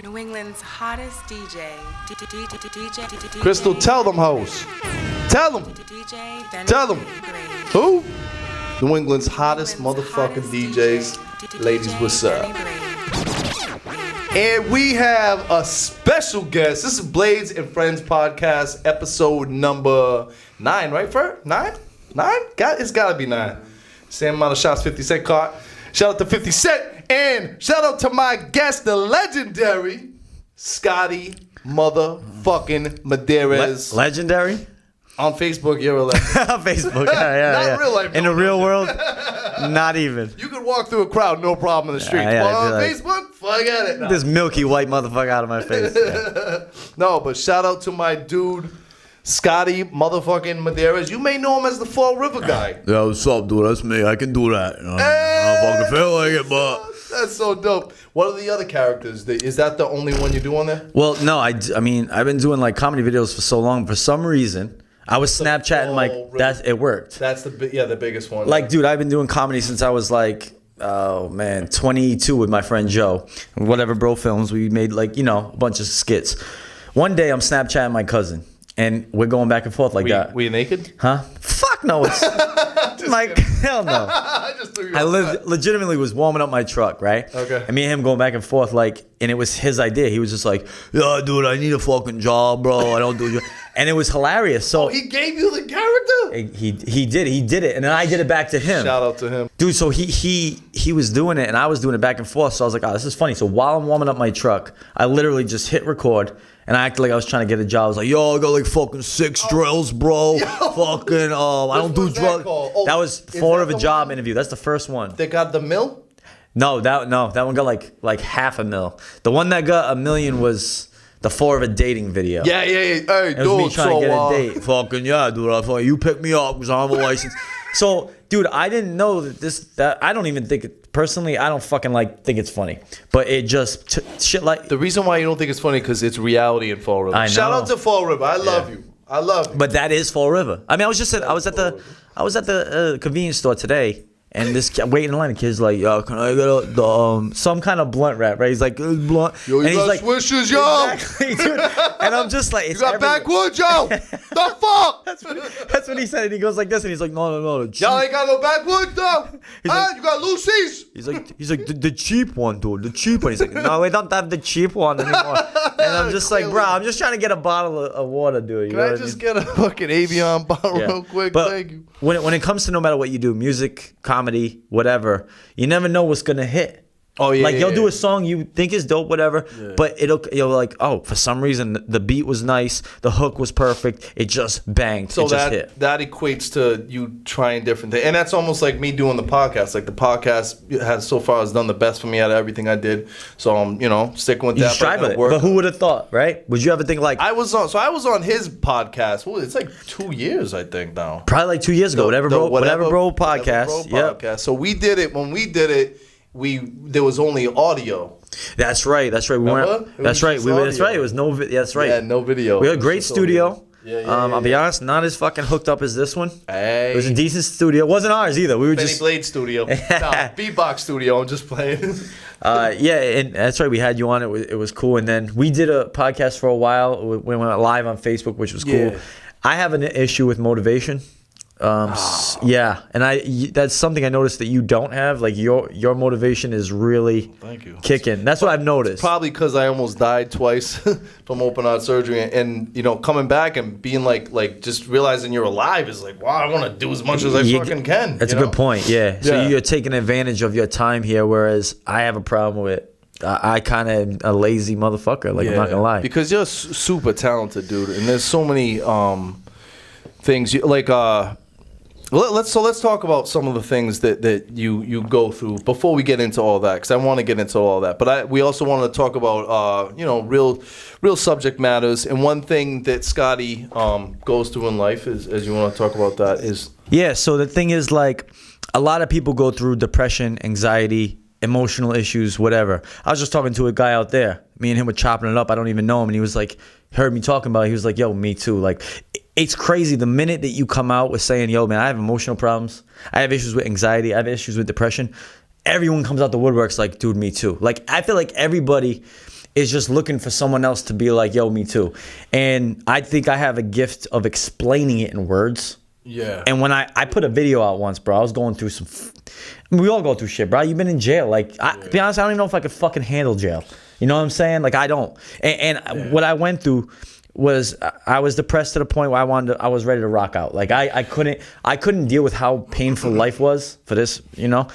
New England's hottest DJ. Crystal, tell them hoes. Tell them. Tell them. Who? New England's hottest motherfucking DJs. Ladies, what's up? And we have a special guest. This is Bladez and Friendz podcast, episode number 9, right, Fer? 9? It's gotta be 9. Same amount of shots 50 Cent caught. Shout out to 50 Cent. And shout out to my guest, the legendary Scottie motherfucking Medeiros. Legendary? On Facebook, you're a legend. On Facebook, yeah. Not in real life. In the real world, not even. You could walk through a crowd, no problem in the street. But on Facebook, forget it. No. This milky white motherfucker out of my face. Yeah. No, but shout out to my dude, Scottie motherfucking Medeiros. You may know him as the Fall River guy. Yeah, what's up, dude? That's me. I can do that. You know? I don't fucking feel like it, but... That's so dope. What are the other characters? Is that the only one you do on there? Well, no, I mean, I've been doing like comedy videos for so long. For some reason, I was Snapchatting it worked. That's the biggest one. Like, dude, I've been doing comedy since I was like, 22 with my friend Joe. Whatever Bro Films, we made like, a bunch of skits. One day I'm Snapchatting my cousin. And we're going back and forth like that. Were you naked? Huh? Fuck no. It's like, hell no. I legitimately was warming up my truck, right? Okay. And me and him going back and forth, like, and it was his idea. He was just like, yeah, dude, I need a fucking job, bro. I don't do it. And it was hilarious. So he gave you the character? He did it. And then I did it back to him. Shout out to him. Dude, so he was doing it and I was doing it back and forth. So I was like, oh, this is funny. So while I'm warming up my truck, I literally just hit record. And I acted like I was trying to get a job. I was like, yo, I got like fucking 6 drills, bro. Fucking, I don't do drugs. That was for a job interview. That's the first one. They got the mill? No, that one got like $500,000. The one that got $1 million was the for a dating video. Yeah. Hey, it was me trying to get a date. Fucking, yeah, dude. You pick me up because I have a license. So, dude, I didn't know that I don't even think personally, I don't fucking think it's funny. But it just, shit like. The reason why you don't think it's funny because it's reality in Fall River. I know. Shout out to Fall River. I love you. I love you. But that is Fall River. I mean, I was at the convenience store today. And this waiting in line, the kid's like, yo, can I get some kind of blunt wrap, right? He's like, blunt. Yo, you got swishers, yo. Exactly, dude. And I'm just like, it's you got backwoods, yo. The fuck? That's what he said. And he goes like this, and he's like, no. Y'all ain't got no backwoods, though. You got Lucy's. He's like, the cheap one, dude. The cheap one. He's like, no, we don't have the cheap one anymore. And I'm just like, bro, I'm just trying to get a bottle of water, dude. Can I just get a fucking Avion bottle real quick? But thank you. When it comes to no matter what you do, music, comedy, whatever, you never know what's gonna hit. Oh yeah, like you'll do a song you think is dope, whatever, but you'll like, oh, for some reason the beat was nice, the hook was perfect, it just banged. So it just hit. That equates to you trying different things, and that's almost like me doing the podcast. Like the podcast has done the best for me out of everything I did. So I'm sticking with that. You strive with it, but who would have thought, right? Would you ever think like I was on his podcast? Well, it's like 2 years, I think now. Probably like 2 years ago. Whatever bro podcast. Yeah. So we did it when we did it. There was only audio. That's right. That's right. That's right. It was no. That's right. Yeah, no video. We had a great studio. Yeah. I'll be honest, not as fucking hooked up as this one. Hey. It was a decent studio. It wasn't ours either. We were Benny just Blade studio. No, B-Box studio. I'm just playing. Yeah, and that's right. We had you on. It was cool. And then we did a podcast for a while. We went live on Facebook, which was cool. Yeah. I have an issue with motivation. Yeah, and that's something I noticed that you don't have. Like your motivation is really kicking. That's what I've noticed. Probably because I almost died twice from open heart surgery, and coming back and being like just realizing you're alive is like, wow, I want to do as much as I fucking can. That's a good point. Yeah. So you're taking advantage of your time here, whereas I have a problem with it. I kind of am a lazy motherfucker. Like I'm not gonna lie. Because you're super talented, dude, and there's so many things Let's talk about some of the things that you go through before we get into all that, because I want to get into all that. But we also want to talk about real subject matters. And one thing that Scottie goes through in life is, as you want to talk about that, is So the thing is, like, a lot of people go through depression, anxiety, emotional issues, whatever. I was just talking to a guy out there. Me and him were chopping it up. I don't even know him, and he was like, heard me talking about it. He was like, yo, me too. Like, it's crazy the minute that you come out with saying, yo, man, I have emotional problems. I have issues with anxiety. I have issues with depression. Everyone comes out the woodworks like, dude, me too. Like, I feel like everybody is just looking for someone else to be like, yo, me too. And I think I have a gift of explaining it in words. Yeah. And when I put a video out once, bro, I was going through we all go through shit, bro. You've been in jail. Like, to be honest, I don't even know if I could fucking handle jail. You know what I'm saying? Like, I don't. And what I went through was I was depressed to the point where I was ready to rock out. Like, I couldn't deal with how painful life was for this, you know?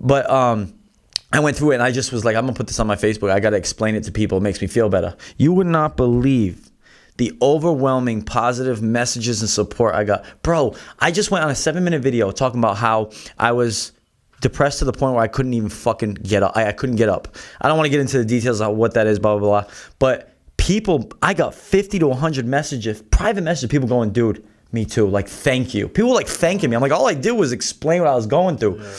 But I went through it and I just was like, I'm gonna put this on my Facebook. I gotta explain it to people. It makes me feel better. You would not believe the overwhelming positive messages and support I got. Bro, I just went on a 7-minute video talking about how I was depressed to the point where I couldn't even fucking get up. I couldn't get up. I don't want to get into the details of what that is, blah, blah, blah. But people, I got 50 to 100 messages, private messages, people going, dude, me too. Like, thank you. People like thanking me. I'm like, all I did was explain what I was going through. Yeah.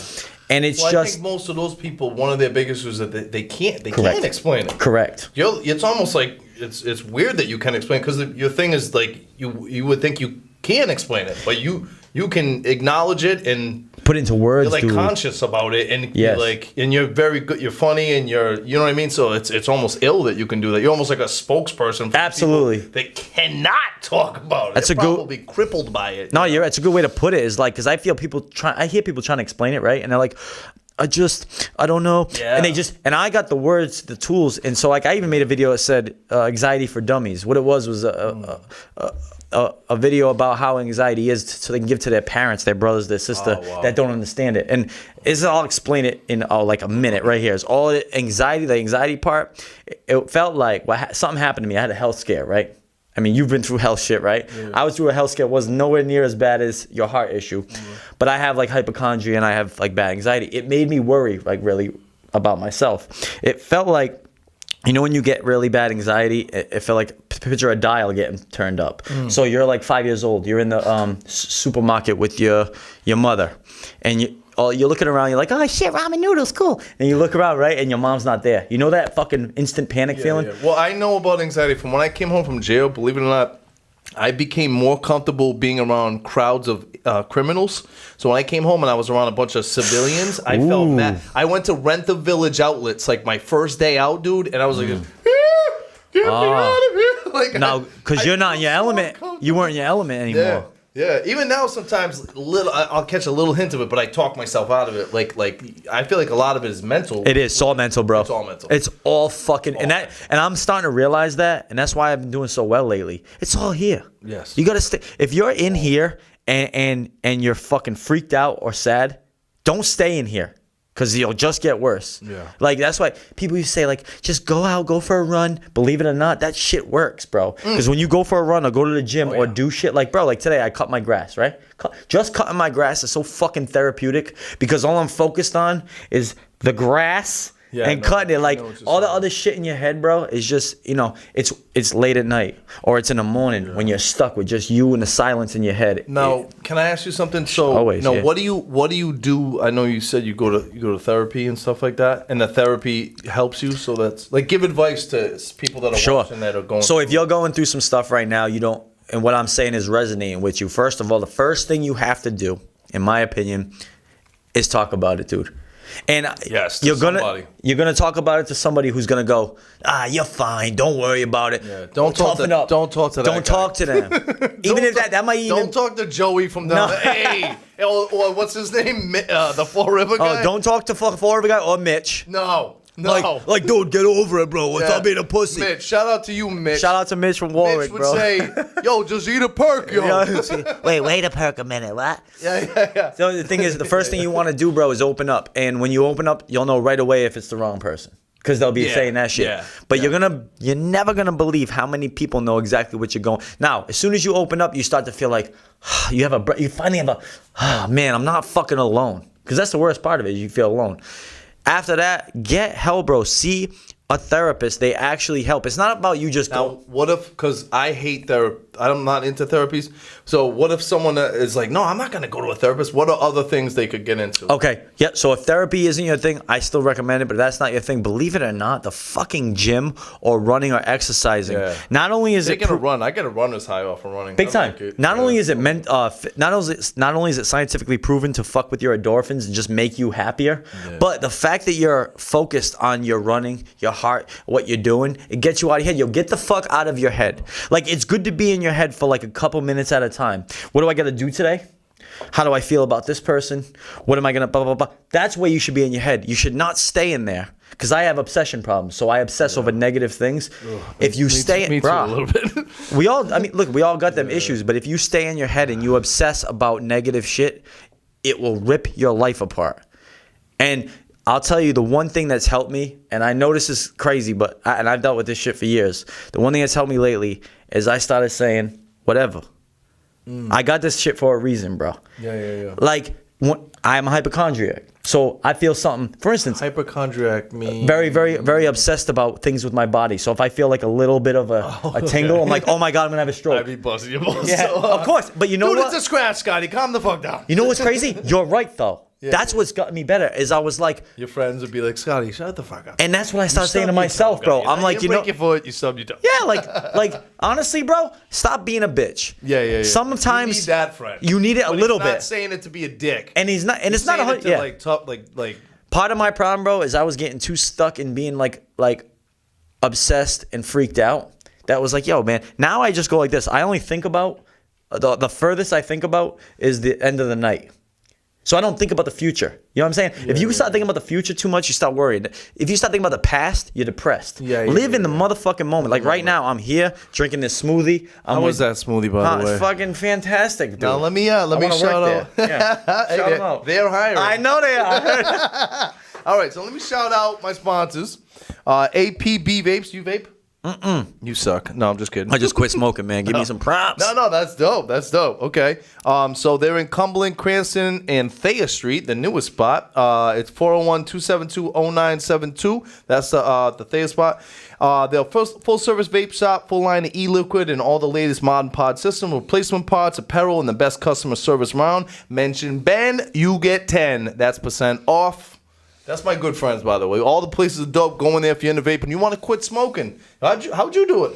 And it's I think most of those people, one of their biggest issues is that they can't explain it. Correct. It's almost like it's weird that you can explain, because your thing is like you would think you can explain it, but you can acknowledge it and put it into words. You're like conscious about it, and you're like, and you're very good. You're funny, and you know what I mean. So it's almost ill that you can do that. You're almost like a spokesperson for absolutely people that cannot talk about it. That's They're probably crippled by it. No, you're. It's a good way to put it. Is like, because I feel I hear people trying to explain it, right, and they're like, I don't know. Yeah. And I got the words, the tools. And so like I even made a video that said anxiety for dummies. What it was a video about how anxiety is so they can give to their parents, their brothers, their sister that don't understand it. And I'll explain it in like a minute right here. It's all anxiety, the anxiety part. It felt like something happened to me. I had a health scare, right? I mean, you've been through health shit, right? Yeah. I was through a health scare. It was nowhere near as bad as your heart issue. Mm-hmm. But I have like hypochondria and I have like bad anxiety. It made me worry like really about myself. It felt like, you know, when you get really bad anxiety, it felt like picture a dial getting turned up. Mm. So you're like 5 years old. You're in the supermarket with your mother. And you're looking around, you're like, oh shit, ramen noodles, cool. And you look around, right, and your mom's not there. You know that fucking instant panic feeling? Yeah. Well, I know about anxiety from when I came home from jail. Believe it or not, I became more comfortable being around crowds of criminals. So when I came home and I was around a bunch of civilians, I felt mad. I went to Rent the Village outlets like my first day out, dude, and I was like, get me out of here. Like, no, because you're not in your element. You weren't in your element anymore. Yeah, even now sometimes I'll catch a little hint of it, but I talk myself out of it. Like I feel like a lot of it is mental. It is. It's all mental, bro. It's all mental. It's all fucking and I'm starting to realize that, and that's why I've been doing so well lately. It's all here. Yes. You gotta stay. If you're in here and you're fucking freaked out or sad, don't stay in here. Because you'll just get worse. Yeah. Like, that's why people used to say, like, just go out, go for a run. Believe it or not, that shit works, bro. Because when you go for a run or go to the gym or do shit, like, bro, like today I cut my grass, right? Just cutting my grass is so fucking therapeutic because all I'm focused on is the grass and cutting it. Like, all the other shit in your head, bro, is just, you know, it's late at night or it's in the morning when you're stuck with just you and the silence in your head. Now, can I ask you something? So, what do you do? I know you said you go to therapy and stuff like that, and the therapy helps you. So that's like, give advice to people that are watching that are going. So if you're going through some stuff right now, you don't, and what I'm saying is resonating with you. First of all, the first thing you have to do, in my opinion, is talk about it, dude. And you're gonna talk about it to somebody who's gonna go, you're fine, don't worry about it. Yeah, don't talk to them. Don't talk to them. Even if that might even. Don't talk to Joey from down there. Hey, or what's his name? The Fall River guy. Oh, don't talk to Fall River guy or Mitch. No. Like, dude, get over it, bro. Stop being a pussy. Mitch, shout out to you, Mitch. Shout out to Mitch from Warwick, Mitch would say, yo, just eat a perk, yo. Wait a perk a minute, what? Yeah. So the thing is, the first thing you want to do, bro, is open up. And when you open up, you'll know right away if it's the wrong person. Because they'll be saying that shit. Yeah. But you're never gonna believe how many people know exactly what you're going. Now, as soon as you open up, you start to feel like you finally have man, I'm not fucking alone. Because that's the worst part of it. You feel alone. After that, get help, bro. See a therapist. They actually help. It's not about you just now, what if, because I hate I'm not into therapies. So what if someone is like, no, I'm not gonna go to a therapist? What are other things they could get into? Okay, yeah. So if therapy isn't your thing, I still recommend it. But if that's not your thing, believe it or not, the fucking gym or running or exercising. Yeah. Not only is Taking a run, I get a runner's high off from running. big I time. like it. Not Yeah. only is it not only is it scientifically proven to fuck with your endorphins and just make you happier, but the fact that you're focused on your running, your heart, what you're doing, it gets you out of your head. You'll get the fuck out of your head. Like, it's good to be in your head for like a couple minutes at a time. What do I got to do today? How do I feel about this person? What am I gonna blah blah blah? That's where you should be in your head. You should not stay in there. Because I have obsession problems, so I obsess over negative things. If you stay, me too, bruh, a little bit. we all. I mean, look, we all got them issues. But if you stay in your head and you obsess about negative shit, it will rip your life apart. And I'll tell you the one thing that's helped me, and I know this is crazy, but and I've dealt with this shit for years. The one thing that's helped me lately is I started saying whatever. I got this shit for a reason, bro. Yeah. Like, I'm a hypochondriac. So I feel something, for instance, Hypochondriac means very, very, very obsessed about things with my body. So if I feel like a little bit of a tingle, I'm like, oh my God, I'm going to have a stroke. I'd be busting your balls. Yeah, so of course. But you know dude, what? it's a scratch, Scotty. Calm the fuck down. You know what's crazy? You're right, though. That's what's gotten me better is I was like, Your friends would be like, Scotty, shut the fuck up. and that's what I started saying to Stub your myself, toe, bro. Scotty. I'm like, you know, break your foot, you stub your toe. yeah, like honestly, bro, stop being a bitch. Yeah. Sometimes you need that friend. You need it a But little he's not bit. saying it to be a dick. And he's not, and He's it's not a saying it hundred. to Yeah. like tough, like. Part of my problem, bro, is I was getting too stuck in being like obsessed and freaked out. That was like, yo, man. Now I just go like this. I only think about the furthest I think about is the end of the night. So I don't think about the future. You know what I'm saying? If you start thinking about the future too much, you start worrying. If you start thinking about the past, you're depressed. Live in the motherfucking moment. Like right now, I'm here drinking this smoothie. How was that smoothie, by the way? It's fucking fantastic, dude. Now let me wanna shout work out. there. Yeah. Shout 'em out. They're hiring. I know they are. All right, so let me shout out my sponsors. APB Vapes. You vape? You suck. No, I'm just kidding. I just quit smoking, man. Give me some props. No, that's dope. That's dope. Okay. So they're in Cumberland, Cranston, and Thayer Street, the newest spot. It's 401-272-0972. That's the Thayer spot. They're full-service vape shop, full line of e-liquid, and all the latest modern pod system, replacement parts, apparel, and the best customer service around. Mention Ben, you get 10. That's % off. That's my good friends, by the way. All the places are dope. Go in there if you're into vaping. You want to quit smoking. How'd you do it?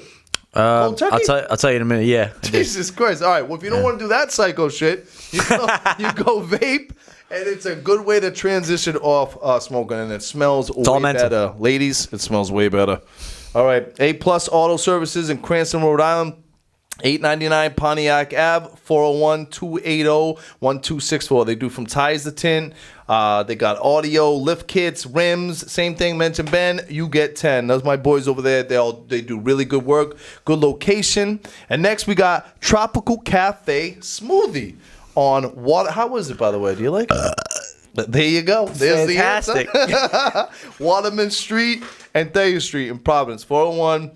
Cold turkey? I'll tell you in a minute. Yeah. Jesus Christ. All right. Well, if you don't want to do that psycho shit, you go vape, and it's a good way to transition off smoking, and it smells way better. Ladies, it smells way better. All right. A-Plus Auto Services in Cranston, Rhode Island. 899 Pontiac Ave, 401-280-1264. They do from tires to tin. They got audio, lift kits, rims. Same thing. Mention Ben, you get 10. Those my boys over there. They do really good work. Good location. And next we got Tropical Cafe Smoothie on Water. How was it, by the way? Do you like it? There you go. There's fantastic. The answer. Waterman Street and Thayer Street in Providence. 401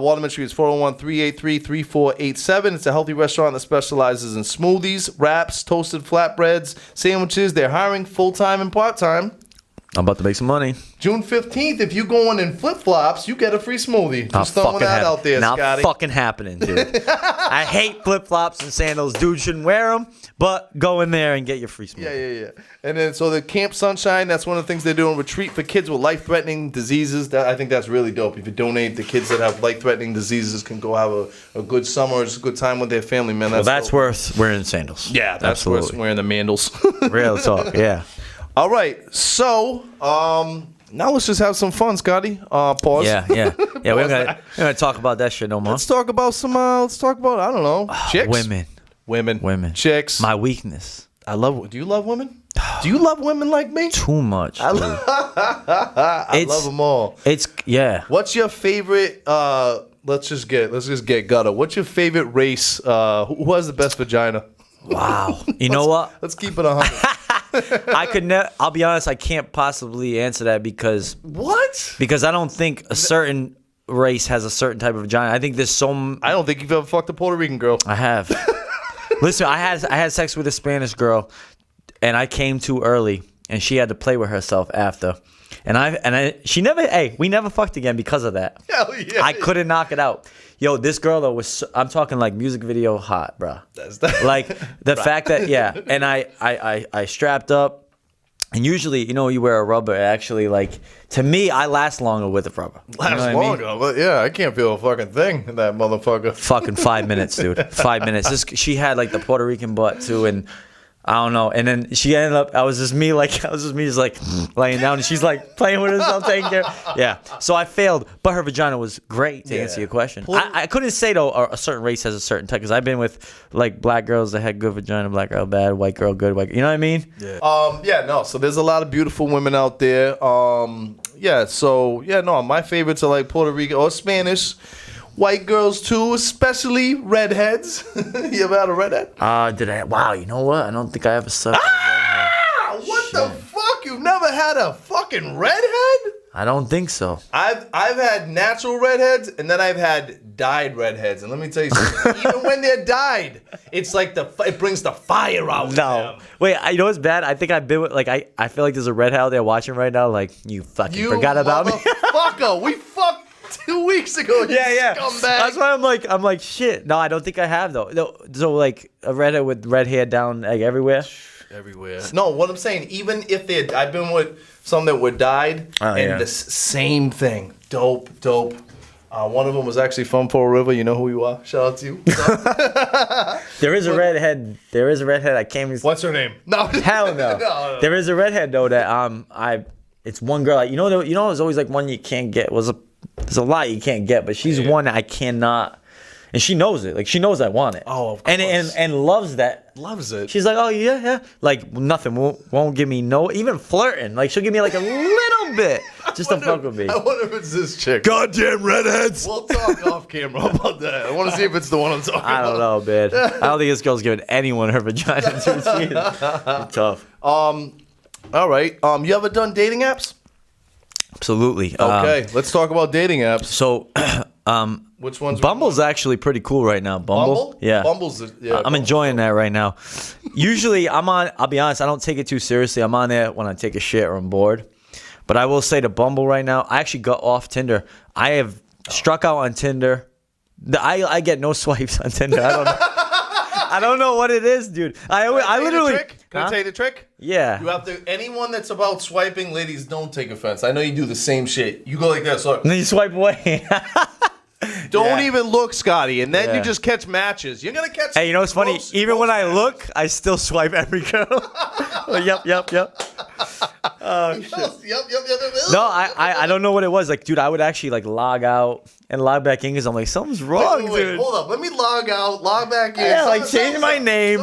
Waterman Street is 401-383-3487. It's a healthy restaurant that specializes in smoothies, wraps, toasted flatbreads, sandwiches. They're hiring full-time and part-time. I'm about to make some money. June 15th, if you going in flip-flops, you get a free smoothie. Just throwing that out there, Not Scotty. fucking happening, dude. I hate flip-flops and sandals. Dude shouldn't wear them, but go in there and get your free smoothie. Yeah. And then, so the Camp Sunshine, that's one of the things they're doing. Retreat for kids with life-threatening diseases. I think that's really dope. If you donate, the kids that have life-threatening diseases can go have a good summer, just a good time with their family, man. That's dope. worth wearing sandals. Yeah, that's absolutely. worth wearing the mandals. Real talk, yeah. All right, so now let's just have some fun, Scotty. Pause. Yeah. We're gonna talk about that shit no more. Let's talk about I don't know, chicks. Women. Chicks. My weakness. Do you love women? Do you love women like me? Too much. Dude. I love them all. What's your favorite? Let's just get gutter. What's your favorite race? Who has the best vagina? Wow. You know what? Let's keep it 100. I could never. I'll be honest. I can't possibly answer that because what? Because I don't think a certain race has a certain type of vagina. I think there's some. I don't think you've ever fucked a Puerto Rican girl. I have. Listen, I had sex with a Spanish girl, and I came too early, and she had to play with herself after. she never. Hey, we never fucked again because of that. Hell yeah. I couldn't knock it out. Yo, this girl though was. I'm talking like music video hot, bro. Like the fact that and I strapped up. And usually, you wear a rubber. Actually, like to me, I last longer with a rubber. Lasts longer, but yeah, I can't feel a fucking thing in that motherfucker. Fucking 5 minutes, dude. 5 minutes. She had like the Puerto Rican butt too, and I don't know. And then she ended up. I was just me just like laying down, and she's like playing with herself, taking care. Yeah. So I failed, but her vagina was great. To answer your question, I couldn't say though a certain race has a certain type because I've been with like black girls that had good vagina, black girl bad, white girl good, white. You know what I mean? Yeah. No. So there's a lot of beautiful women out there. My favorites are like Puerto Rican or Spanish. White girls too, especially redheads. You ever had a redhead? Did I? Wow, you know what? I don't think I ever saw. What the fuck? You've never had a fucking redhead? I don't think so. I've had natural redheads and then I've had dyed redheads, and let me tell you something. Even when they're dyed, it's like it brings the fire out. No, wait. You know what's bad? I think I've been with I feel like there's a redhead out there watching right now. Like you fucking forgot about me. Fucker, we fucked 2 weeks ago. Yeah. Scumbag. That's why I'm like shit. No, I don't think I have though. No, so like a redhead with red hair down like everywhere. Everywhere. No, what I'm saying, even if I've been with some that were dyed, and the same thing. Dope. One of them was actually from Fall River. You know who you are. Shout out to you. There is a redhead. I can't even. What's her name? No. Hell no. No. There is a redhead though that it's one girl. Like, there's always like one you can't get. There's a lot you can't get, but she's one that I cannot. And she knows it. Like, she knows I want it. Oh, of course. And loves that. Loves it. She's like, oh, yeah. Like, nothing. Won't give me even flirting. Like, she'll give me like a little bit just to fuck with me. I wonder if it's this chick. Goddamn redheads. We'll talk off camera about that. I want to see if it's the one I'm talking about. I don't know, man. I don't think this girl's giving anyone her vagina. It's tough. All right. You ever done dating apps? Absolutely. Okay. Let's talk about dating apps. So, which one's Bumble's actually pretty cool right now. Bumble? Yeah. I'm enjoying that right now. Usually I'll be honest, I don't take it too seriously. I'm on there when I take a shit or I'm bored. But I will say to Bumble right now, I actually got off Tinder. I have struck out on Tinder. I get no swipes on Tinder. I don't know. I don't know what it is, dude. I literally. Can I tell you the trick? Yeah. You have to. Anyone that's about swiping, ladies, don't take offense. I know you do the same shit. You go like this. Look. And then you swipe away. Don't even look, Scotty, and then you just catch matches. You're gonna catch. Hey, you know what's funny? Even when I look, I still swipe every girl. Yep. Oh shit. Yep. No, I don't know what it was. Like, dude, I would actually like log out and log back in because I'm like, something's wrong, dude. Hold up, let me log out, log back in. Yeah, like change my name.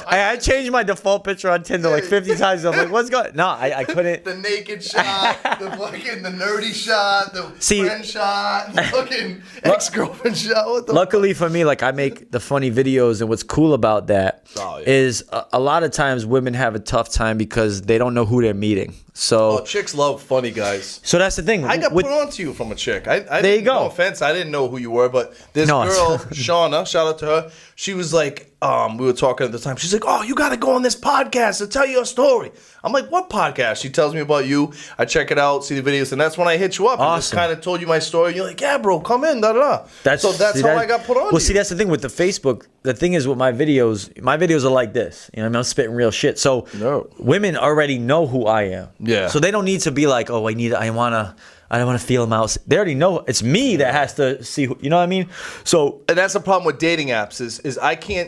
I changed my defull picture on Tinder like 50 times. I'm like, what's going? No, I couldn't. The naked shot, the nerdy shot, the friend shot, the fucking ex-girlfriend shot. What the luckily for me, like I make the funny videos, and what's cool about that is a lot of times women have a tough time because they don't know who they're meeting. So chicks love funny guys. So that's the thing. I got put on to you from a chick. There you go. No offense, I didn't know who you were, but this girl, Shauna, shout out to her. She was like, we were talking at the time. She's like, oh, you got to go on this podcast to tell your story. I'm like, what podcast? She tells me about you. I check it out, see the videos, and that's when I hit you up. Awesome. And just kind of told you my story. You're like, yeah, bro, come in, da-da-da. That's how I got put on. Well, see, that's the thing with the Facebook. The thing is with my videos are like this. You know what I mean? I'm spitting real shit. So women already know who I am. Yeah. So they don't need to be like, oh, I don't want to feel them out. They already know it's me that has to see who, you know what I mean? So, and that's the problem with dating apps is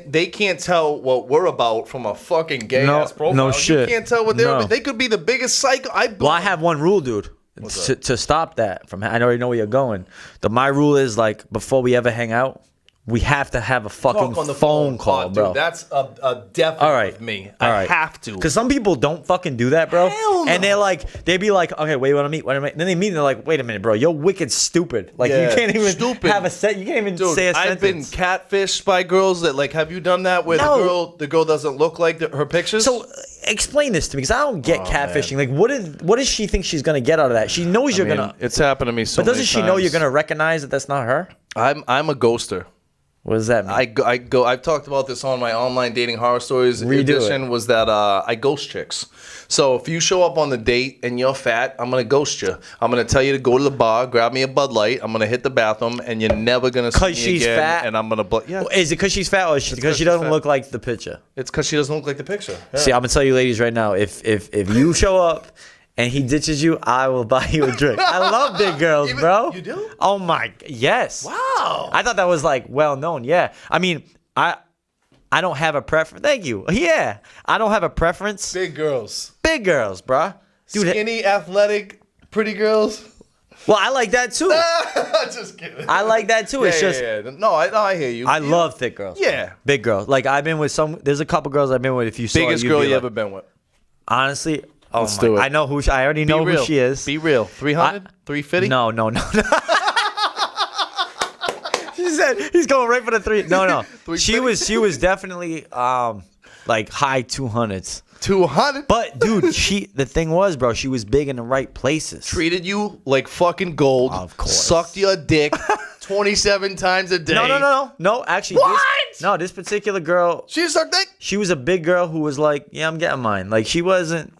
they can't tell what we're about from a fucking gay ass profile. No shit. You can't tell what they're about. They could be the biggest psycho. Well, I have one rule, dude. To stop that from, I already know where you're going. My rule is like before we ever hang out, we have to have a fucking phone call, bro. Dude, that's a definite with me. I have to. Because some people don't fucking do that, bro. Hell no. And they be like, okay, wait, want to meet? Then they meet and they're like, wait a minute, bro. You're wicked stupid. Like, you can't even have you can't even say a sentence. I've been catfished by girls that, like, have you done that where the girl doesn't look like her pictures? So, explain this to me, because I don't get catfishing. Man. Like, what does she think she's going to get out of that? She knows you're going to. It's happened to me so many times. But doesn't she know you're going to recognize that that's not her? I'm a ghoster. What does that mean? I go. I've talked about this on my online dating horror stories Redo edition. it. Was that I ghost chicks. So if you show up on the date and you're fat, I'm gonna ghost you. I'm gonna tell you to go to the bar, grab me a Bud Light. I'm gonna hit the bathroom, and you're never gonna see me Because she's again. fat? And I'm gonna yeah. Is it because she's fat or because she doesn't look like the picture? It's because she doesn't look like the picture. Yeah. See, I'm gonna tell you, ladies, right now. If you show up and he ditches you, I will buy you a drink. I love big girls, bro. You do? Oh my, yes. Wow. I thought that was like well known. Yeah. I mean, I don't have a preference. Thank you. Yeah. I don't have a preference. Big girls. Big girls, bruh. Dude, Skinny, athletic, pretty girls. well, I like that too. Just kidding. I like that too. It's just yeah. No, I hear you. I love thick girls. Yeah. Big girls. Like I've been with there's a couple girls I've been with. If you saw Biggest it, you'd girl be you like, ever been with? honestly, oh Let's my, do it. I know I already know who she is. Be real. 300? 350? No. She said he's going right for the 3. No. She was definitely like high 200s. 200? But dude, the thing was, bro, she was big in the right places. Treated you like fucking gold. Of course. Sucked your dick 27 times a day. No. Actually, this particular girl, She sucked dick? she was a big girl who was like, yeah, I'm getting mine. Like she wasn't,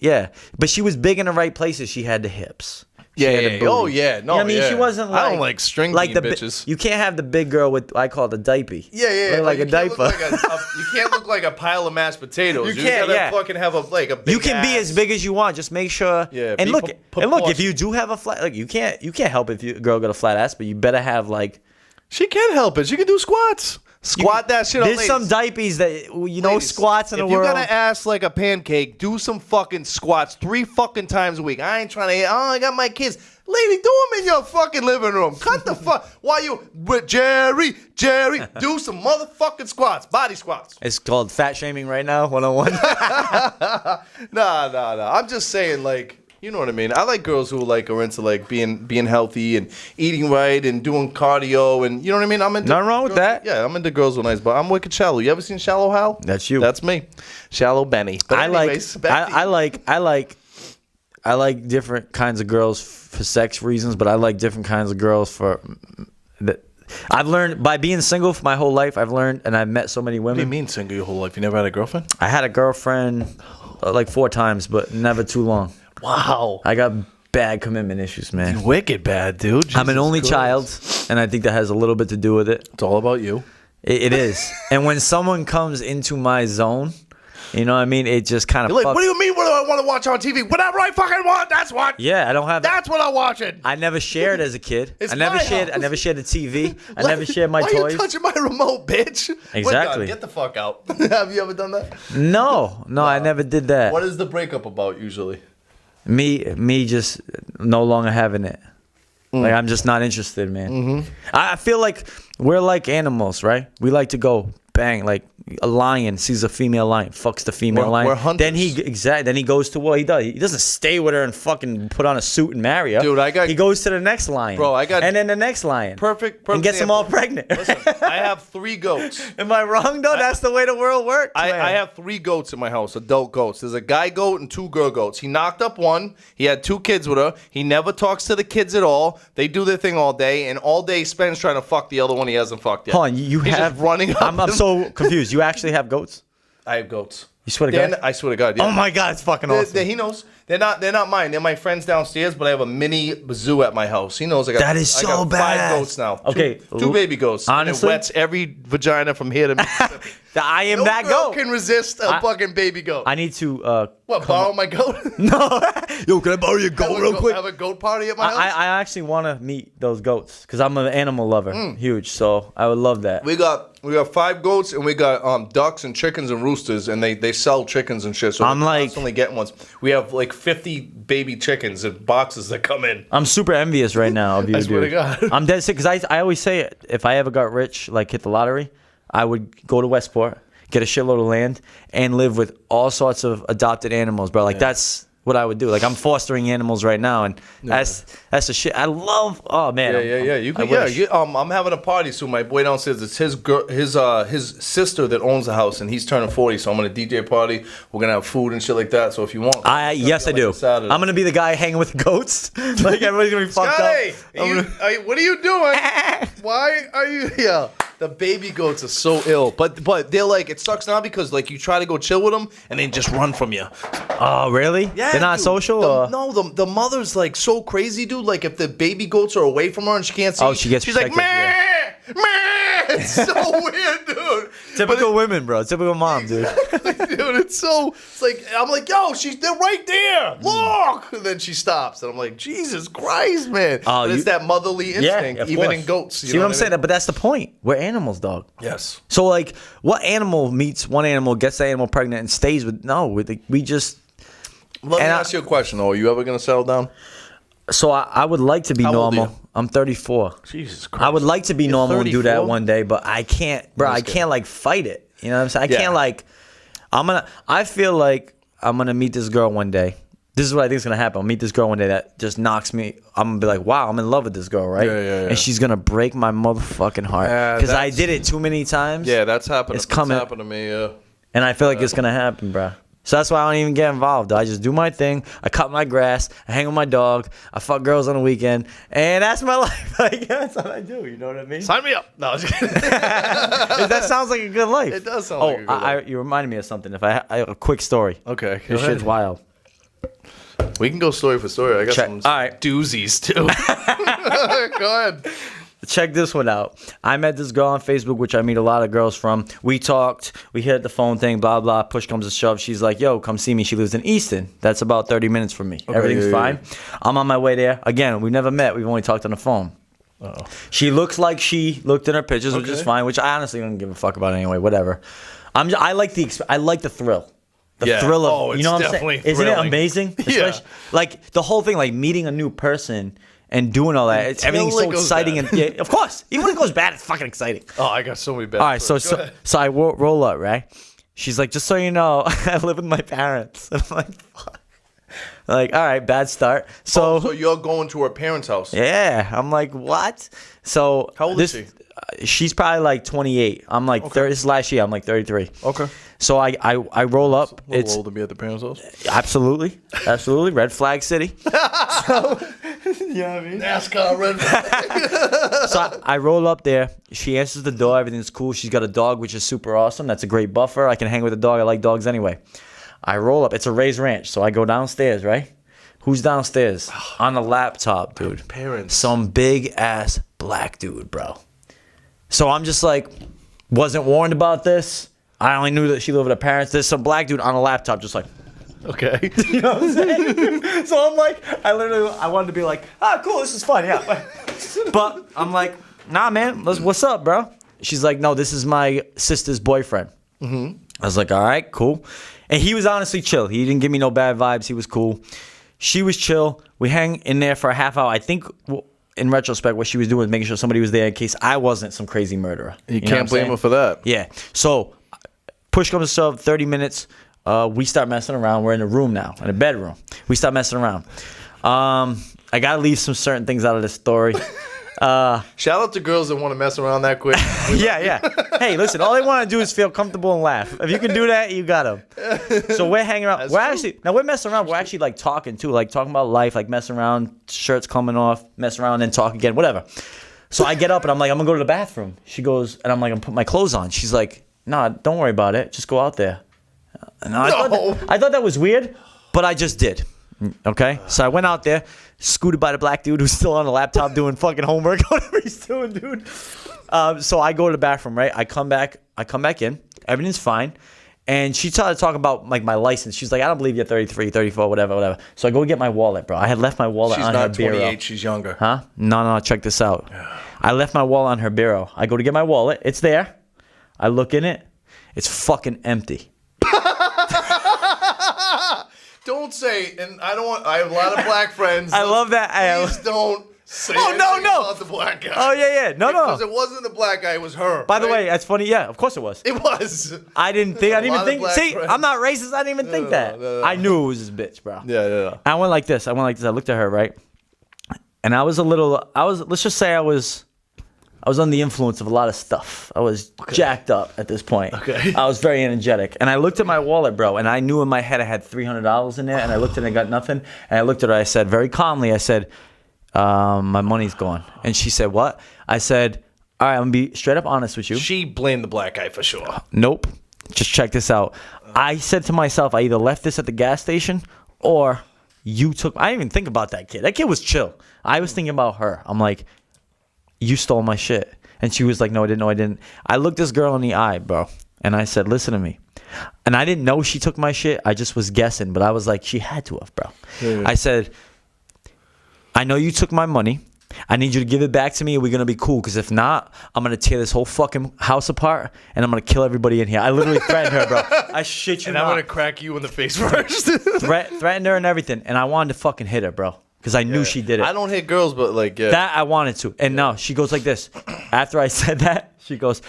but she was big in the right places. She had the hips. She had the booty. Oh, yeah. No, You know what I mean, yeah. she wasn't like I don't like string like bean the bitches. You can't have the big girl with I call it a diaper. Yeah. Look like a you can't diaper. look you can't look like a pile of mashed potatoes. You can't, gotta yeah. fucking have a big You can be ass. as big as you want. Just make sure. Yeah, And be look, proportioned. if you do have a flat, like you can't help if a girl got a flat ass, but you better have like. She can't help it. She can do squats. Squat that shit up. There's some diapers that Ladies, squats in the if world. you got an ass like a pancake, do some fucking squats 3 fucking times a week. I ain't trying to. I got my kids. Lady, do them in your fucking living room. Cut the fuck. While you with Jerry, do some motherfucking squats, body squats. It's called fat shaming right now, 101. Nah. I'm just saying, like, you know what I mean. I like girls who like are into like being healthy and eating right and doing cardio and you know what I mean. I'm into Nothing wrong with girls- that. Yeah, I'm into girls with nice, but I'm wicked shallow. You ever seen Shallow Hal? That's you. That's me, Shallow Benny. But anyways, back to I like different kinds of girls for sex reasons, but I like different kinds of girls for that. I've learned by being single for my whole life. I've learned and I've met so many What do you women. mean single your whole life? You never had a girlfriend? I had a girlfriend like 4 times, but never too long. Wow. I got bad commitment issues, man. Wicked bad, dude. I'm an Jesus only Christ. child, and I think that has a little bit to do with it. It's all about you. It is. And when someone comes into my zone, you know what I mean? It just kind of You're like, what do you mean? What do I want to watch on TV? Whatever I fucking want, that's what. Yeah, I don't have. That's what I'm watching. I never shared as a kid. It's I never my shared. house. I never shared the TV. I never shared my Why toys. Why are you touching my remote, bitch? We're Exactly. done. Get the fuck out. Have you ever done that? No, I never did that. What is the breakup about usually? Me just no longer having it. Like I'm just not interested, man. Mm-hmm. I feel like we're like animals, right? We like to go bang. Like a lion sees a female lion, fucks the female lion. we're hunters. Then he goes to war. He doesn't stay with her and fucking put on a suit and marry her. Dude, He goes to the next lion. Bro, and then the next lion. Perfect And gets them all example. pregnant. Listen, I have 3 goats. Am I wrong though? That's the way the world works. I man. have 3 goats in my house, adult goats. There's a guy goat and 2 girl goats. He knocked up one. He had 2 kids with her. He never talks to the kids at all. They do their thing all day, and all day spends trying to fuck the other one he hasn't fucked yet. Hold on, you He's have just running up. I'm so confused. You actually have goats? I have goats. You swear to God? I swear to God. Yeah. Oh my God, it's fucking awesome. He knows. They're not mine. They're my friends downstairs, but I have a mini zoo at my house. He knows I got That is so I got 5 badass. goats now. Okay, 2 baby goats. honestly- and it wets every vagina from here to Mississippi. I am No that girl goat. can resist a fucking baby goat. I need to What, borrow my goat? no. Yo, can I borrow your goat real quick? Have a goat party at my house? I actually want to meet those goats because I'm an animal lover, huge. So I would love that. We got 5 goats and we got ducks and chickens and roosters and they sell chickens and shit. So I'm we're like- constantly getting ones. We have like 50 baby chickens in boxes that come in. I'm super envious right now of you, I swear dude. to God. I'm dead sick because I always say if I ever got rich, like hit the lottery, I would go to Westport, get a shitload of land, and live with all sorts of adopted animals, bro. Like that's what I would do. Like I'm fostering animals right now, and that's the shit I love. Oh man, Yeah. You can, I wish. I'm having a party soon. My boy downstairs. It's his girl, his sister that owns the house, and he's turning 40. So I'm gonna DJ a party. We're gonna have food and shit like that. So if you want, Yes, I do. Saturday. I'm gonna be the guy hanging with the goats. Like everybody's gonna be fucked Scottie, up. what are you doing? Why are you here? The baby goats are so ill, but they're like, it sucks now because like you try to go chill with them and they just run from you. Oh, really? Yeah, They're not dude. social? Or? No, the mother's like so crazy, dude. Like if the baby goats are away from her and she can't see, She's like, meh, meh. It's so weird, dude. Typical women, bro. Typical mom, dude. Dude, it's like I'm like, yo, they're right there. Look, and then she stops, and I'm like, Jesus Christ, man. But it's that motherly instinct, of even course. in goats. You See know what I'm saying? But that's the point. We're animals, dog. Yes. So like, what animal meets one animal, gets the animal pregnant, and stays with? No, we just. Let me ask you a question, though. Are you ever gonna settle down? So I would like to be How old are normal. you? I'm 34. Jesus Christ. I would like to be normal and do that 34? one day, but I can't, bro. I can't like fight it. You know what I'm saying? I can't like. I feel like I'm gonna meet this girl one day. This is what I think is gonna happen. I'll meet this girl one day that just knocks me. I'm gonna be like, wow, I'm in love with this girl, right? Yeah. And she's gonna break my motherfucking heart because I did it too many times. Yeah, that's happened. It's coming. It's happened to me. Yeah. And I feel like it's gonna happen, bro. So that's why I don't even get involved. I just do my thing. I cut my grass. I hang with my dog. I fuck girls on the weekend, and that's my life. Like that's what I do. You know what I mean? Sign me up. No, I'm just kidding. That sounds like a good life. It does sound like a good life. You reminded me of something. If I have a quick story. Okay. This shit's wild. We can go story for story. I got some All right. doozies too. Go ahead. Check this one out. I met this girl on Facebook, which I meet a lot of girls from. We talked. We hit the phone thing, blah, blah. Push comes to shove. She's like, yo, come see me. She lives in Easton. That's about 30 minutes from me. Okay, Everything's fine. I'm on my way there. Again, we've never met. We've only talked on the phone. Uh-oh. She looks like she looked in her pictures, which is fine, which I honestly don't give a fuck about anyway. Whatever. I like the thrill. The thrill of, you know what I'm saying? Isn't it amazing? Yeah. Like the whole thing, like meeting a new person and doing all that. Everything's so exciting. And yeah, of course. Even when it goes bad, it's fucking exciting. Oh, I got so many bad. All right, so I roll up, right? She's like, just so you know, I live with my parents. And I'm like, fuck. Like, all right, bad start. So you're going to her parents' house? Yeah. I'm like, what? So how old is she? She's probably like 28. I'm like 30. This is last year. I'm like 33. Okay. So I roll up. A little old to be at the parents' house? Absolutely. Red flag city. So, you know what I mean? NASCAR red flag. So I roll up there. She answers the door. Everything's cool. She's got a dog, which is super awesome. That's a great buffer. I can hang with the dog. I like dogs anyway. I roll up. It's a raised ranch. So I go downstairs, right? Who's downstairs? On the laptop, dude. Parents. Some big ass black dude, bro. So I'm just like, wasn't warned about this. I only knew that she lived with her parents. There's some black dude on a laptop just like, okay. you know what I'm saying? So I'm like, I wanted to be like, cool, this is fun, yeah. But I'm like, nah, man, what's up, bro? She's like, no, this is my sister's boyfriend. Mm-hmm. I was like, all right, cool. And he was honestly chill. He didn't give me no bad vibes. He was cool. She was chill. We hang in there for a half hour. I think in retrospect, what she was doing was making sure somebody was there in case I wasn't some crazy murderer. You can't blame her for that. Yeah. So push comes to shove, 30 minutes. We start messing around. We're in a room now, in a bedroom. We start messing around. I got to leave some certain things out of this story. Shout out to girls that want to mess around that quick. Yeah. Hey, listen, all they want to do is feel comfortable and laugh. If you can do that, you got them. So we're hanging around. We're messing around. We're actually like talking too, like talking about life, like messing around, shirts coming off, mess around, then talk again, whatever. So I get up and I'm like, I'm gonna go to the bathroom. She goes, and I'm like, I'm putting my clothes on. She's like, nah, don't worry about it. Just go out there. And I thought that was weird, but I just did. Okay, so I went out there, scooted by the black dude who's still on the laptop doing fucking homework, whatever he's doing, dude. So I go to the bathroom, right? I come back in, everything's fine, and she started talking about like my license. She's like, I don't believe you're 33, 34, whatever. So I go get my wallet, bro. I had left my wallet on her bureau. She's not 28, she's younger. Huh? No, check this out. I left my wallet on her bureau. I go to get my wallet. It's there. I look in it. It's fucking empty. Don't say, and I have a lot of black friends. I love that. Please don't say no. about the black guy. Oh, yeah. No. Because it wasn't the black guy, it was her. By the way, that's funny. Yeah, of course it was. It was. I didn't even think. See, friends. I'm not racist. I didn't even think that. No. I knew it was this bitch, bro. Yeah. I went like this. I looked at her, right? And let's just say I was under the influence of a lot of stuff. I was jacked up at this point. Okay. I was very energetic. And I looked at my wallet, bro, and I knew in my head I had $300 in there, and I looked at it and I got nothing. And I looked at her, I said, very calmly, my money's gone. And she said, what? I said, All right, I'm gonna be straight up honest with you. She blamed the black guy for sure. Nope. Just check this out. I said to myself, I either left this at the gas station or you took. I didn't even think about that kid. That kid was chill. I was thinking about her. I'm like, you stole my shit. And she was like, no, I didn't. No, I didn't. I looked this girl in the eye, bro. And I said, listen to me. And I didn't know she took my shit. I just was guessing. But I was like, she had to have, bro. Yeah. I said, I know you took my money. I need you to give it back to me and we're going to be cool. Because if not, I'm going to tear this whole fucking house apart and I'm going to kill everybody in here. I literally threatened her, bro. I shit you and not. I'm going to crack you in the face first. Threatened her and everything. And I wanted to fucking hit her, bro. Because I knew she did it. I don't hit girls, but like, yeah. That I wanted to. And no, she goes like this. After I said that, she goes,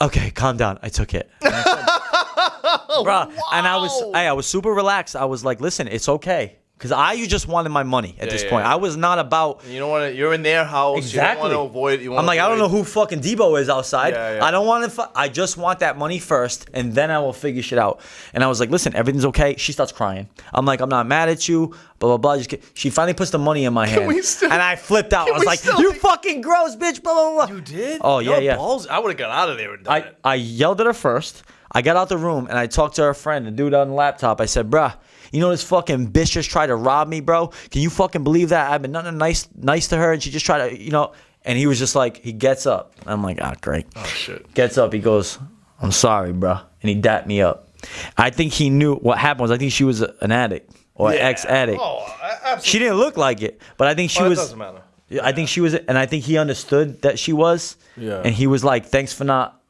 okay, calm down. I took it. And I said, bro. Wow. And I was super relaxed. I was like, listen, it's okay. Because I just wanted my money at this point. I was not about. You don't want to. You're in their house. Exactly. You don't want to avoid. I'm like, I don't know who fucking Debo is outside. Yeah. I don't want to. I just want that money first, and then I will figure shit out. And I was like, listen, everything's okay. She starts crying. I'm like, I'm not mad at you. Blah blah blah. She finally puts the money in my hand, and I flipped out. I was like, you fucking gross bitch. Blah blah blah. You did? Oh yeah. Balls. I would have got out of there and done it. I yelled at her first. I got out the room and I talked to her friend, the dude on the laptop. I said, bruh, you know this fucking bitch just tried to rob me, bro? Can you fucking believe that? I've been nothing nice to her and she just tried to, And he was just like, he gets up. I'm like, great. Oh, shit. Gets up. He goes, I'm sorry, bro. And he dapped me up. I think he knew what happened was I think she was an addict or an ex-addict. Oh, absolutely. She didn't look like it, but I think she was. It doesn't matter. I think she was, and I think he understood that she was. Yeah. And he was like, thanks for not,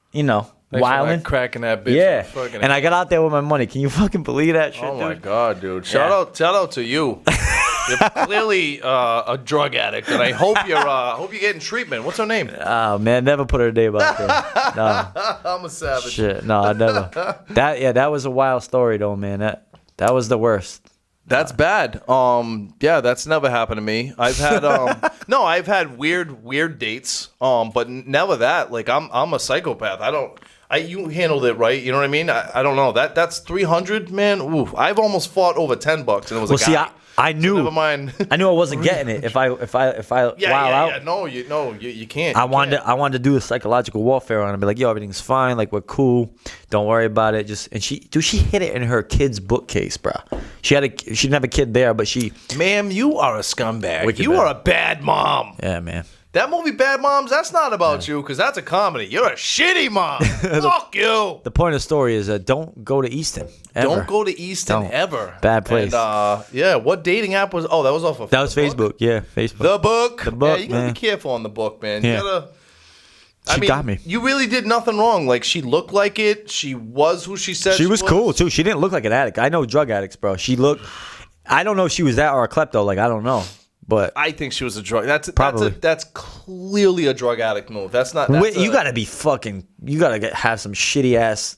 wilding, cracking that bitch. Yeah, and I got out there with my money. Can you fucking believe that shit? Oh my god, dude! Shout out to you. You're clearly a drug addict, and I hope you're getting treatment. What's her name? Oh man, never put her name out there. No, I'm a savage. Shit, no, I never. That was a wild story though, man. That was the worst. That's bad. That's never happened to me. I've had I've had weird dates. But never that. Like I'm a psychopath. You handled it right. You know what I mean? I don't know. That's 300, man. Oof. I've almost fought over $10 and it was a guy. I knew. So never mind. I knew I wasn't getting it if I out. No, you can't. I wanted to do the psychological warfare on it and be like, yo, everything's fine. Like we're cool. Don't worry about it. She hid it in her kid's bookcase, bro. She didn't have a kid there, but Ma'am, you are a scumbag. You are a bad mom. Yeah, man. That movie, Bad Moms, that's not about you because that's a comedy. You're a shitty mom. Fuck you. The point of the story is don't go to Easton. Ever. Don't go to Easton ever. Bad place. And, what dating app was? Oh, that was off of. That was Facebook. Book? Yeah, Facebook. The book. The book. Yeah, you gotta be careful on the book, man. Yeah. You gotta. She got me. You really did nothing wrong. Like she looked like it. She was who she said. She was cool too. She didn't look like an addict. I know drug addicts, bro. She looked. I don't know if she was that or a klepto. Like I don't know. But I think she was a drug. That's clearly a drug addict move. That's not. You gotta be fucking. You gotta have some shitty ass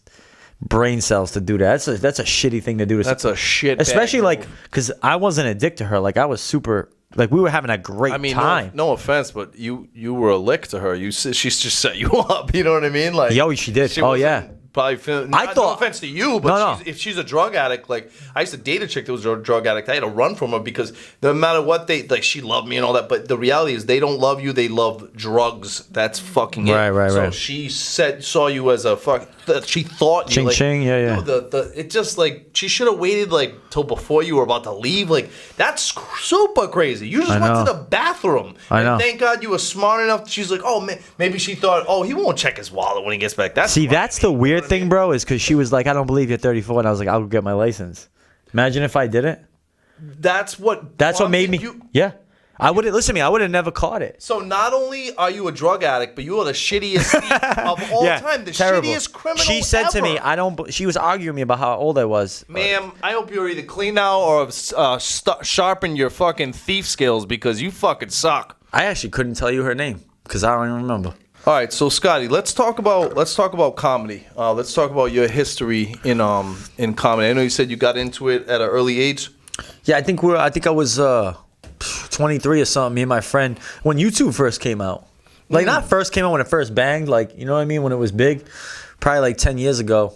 brain cells to do that. That's a shitty thing to do. That's a shit. Especially like because I wasn't addicted to her. Like I was super. Like we were having a great time. No offense, but you were a lick to her. She's just set you up. You know what I mean? Like yo, she did. Probably no offense to you, but if she's a drug addict, like I used to date a chick that was a drug addict. I had to run from her because no matter what she loved me and all that. But the reality is they don't love you. They love drugs. That's fucking it. Right. So she saw you as a fuck. She thought you ching, yeah. It just like she should have waited like till before you were about to leave. Like that's super crazy. You just went to the bathroom. I know. Thank God you were smart enough. She's like, oh man, maybe she thought, oh he won't check his wallet when he gets back. That's the weird thing, bro, is because she was like, I don't believe you're 34, and I was like, I'll get my license. Imagine if I didn't. That's what made me. Yeah. I would have never caught it. So not only are you a drug addict, but you are the shittiest thief of all time. The terrible. Shittiest criminal She said ever. to me, she was arguing me about how old I was. Ma'am, I hope you're either clean now or sharpen your fucking thief skills because you fucking suck. I actually couldn't tell you her name because I don't even remember. All right, so Scottie, let's talk about comedy. Let's talk about your history in comedy. I know you said you got into it at an early age. Yeah, I think I was 23 or something. Me and my friend when YouTube first came out, like not first came out when it first banged, like you know what I mean, when it was big, probably like 10 years ago.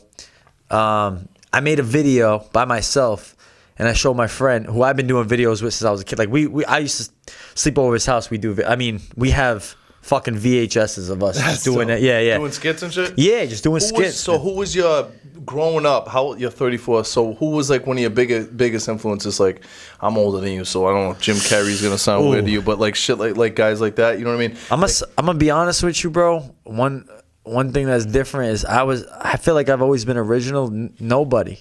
I made a video by myself, and I showed my friend who I've been doing videos with since I was a kid. Like I used to sleep over his house. We have fucking VHSs of us just doing dope. it. Yeah. Doing skits and shit? Yeah, just doing skits. Who was your, growing up, you're 34, so who was like one of your biggest influences? Like, I'm older than you, so I don't know if Jim Carrey's going to sound weird to you, but like shit like guys like that, you know what I mean? I'm going to be honest with you, bro. One thing that's different is I feel like I've always been original. Nobody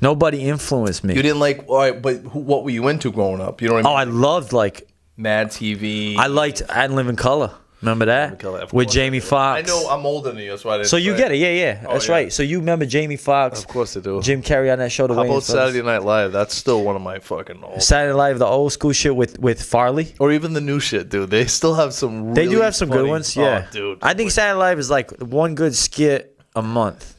influenced me. You didn't like, all right, but what were you into growing up? You know what I mean? I loved like Mad TV. I liked I'd Live in Color. Remember that? With Jamie Foxx. I know I'm older than you, that's why I didn't So you say get it, yeah. Oh, That's yeah. right. So you remember Jamie Foxx? Of course I do. Jim Carrey on that show. The How Wayans about Brothers. Saturday Night Live? That's still one of my fucking old. Saturday Night Live, the old school shit with Farley. Or even the new shit, dude. They still have some really They do have some funny, good ones, yeah. Oh, dude. I think Saturday Night Live is like one good skit a month.